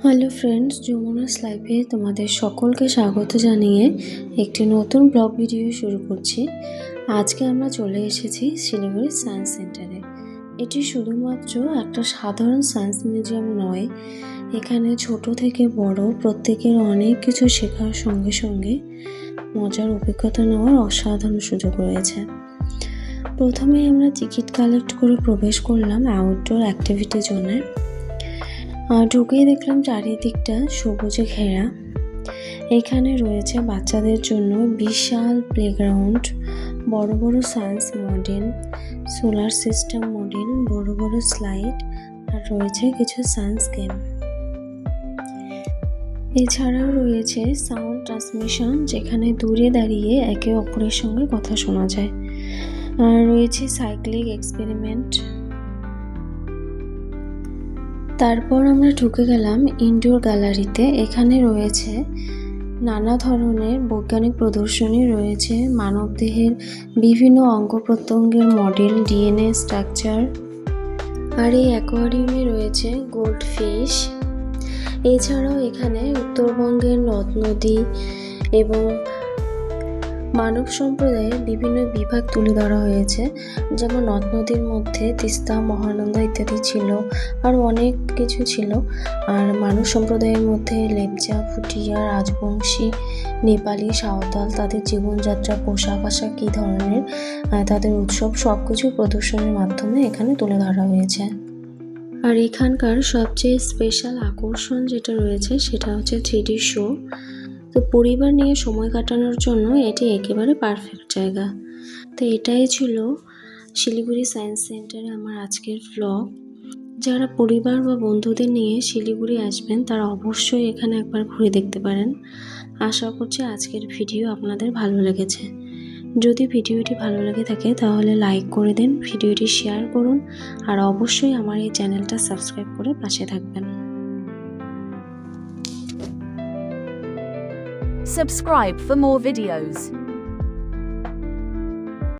Hello friends, যমুনাস লাইফে তোমাদের সকলকে স্বাগত জানিয়ে একটি নতুন ব্লগ ভিডিও শুরু করছি। আজকে আমরা চলে এসেছি শিলিগুড়ি সায়েন্স সেন্টারে। এটি শুধুমাত্র একটা সাধারণ সায়েন্স মিউজিয়াম নয়, এখানে ছোট থেকে বড় প্রত্যেকের অনেক কিছু শেখার সঙ্গে সঙ্গে মজার অভিজ্ঞতা নেওয়ার অসাধারণ সুযোগ রয়েছে। প্রথমেই আমরা টিকিট কালেক্ট করে প্রবেশ করলাম আউটডোর অ্যাক্টিভিটি জোনে। ঢুকেই দেখলাম চারিদিকটা সবুজে ঘেরা। এখানে রয়েছে বাচ্চাদের জন্য বিশাল প্লেগ্রাউন্ড, বড় বড় science model, solar system model, বড় বড় স্লাইড, আর রয়েছে কিছু সায়েন্স গেম। এছাড়াও রয়েছে সাউন্ড ট্রান্সমিশন, যেখানে দূরে দাঁড়িয়ে একে অপরের সঙ্গে কথা শোনা যায়। আর রয়েছে সাইক্লিং এক্সপেরিমেন্ট। তারপর আমরা ঢুকে গেলাম ইনডোর গ্যালারিতে। এখানে রয়েছে নানা ধরনের বৈজ্ঞানিক প্রদর্শনী, রয়েছে মানবদেহের বিভিন্ন অঙ্গ প্রত্যঙ্গের মডেল, ডিএনএ স্ট্রাকচার, আর এই অ্যাকোয়ারিয়ামে রয়েছে গোল্ড ফিশ। এছাড়াও এখানে উত্তরবঙ্গের নদ নদী এবং মানব সম্প্রদায়ের বিভিন্ন বিভাগ তুলে ধরা হয়েছে, যেমন নদ নদীর মধ্যে তিস্তা, মহানন্দা ইত্যাদি ছিল, আর অনেক কিছু ছিল। আর মানব সম্প্রদায়ের মধ্যে লেপচা, ভুটিয়া, রাজবংশী, নেপালি, সাঁওতাল, তাদের জীবনযাত্রা, পোশাক আশাক, কী ধরনের তাদের উৎসব, সব কিছু প্রদর্শনীর মাধ্যমে এখানে তুলে ধরা হয়েছে। আর এখানকার সবচেয়ে স্পেশাল আকর্ষণ যেটা রয়েছে সেটা হচ্ছে 3D শো। তো পরিবার নিয়ে সময় কাটানোর জন্য এটি একেবারে পারফেক্ট জায়গা। তো এটাই ছিল শিলিগুড়ি সায়েন্স সেন্টারে আমার আজকের ভ্লগ। যারা পরিবার বা বন্ধুদের নিয়ে শিলিগুড়ি আসবেন তারা অবশ্যই এখানে একবার ঘুরে দেখতে পারেন। আশা করছি আজকের ভিডিও আপনাদের ভালো লেগেছে। যদি ভিডিওটি ভালো লেগে থাকে তাহলে লাইক করে দিন, ভিডিওটি শেয়ার করুন, আর অবশ্যই আমার এই চ্যানেলটা সাবস্ক্রাইব করে পাশে থাকবেন। Subscribe for more videos.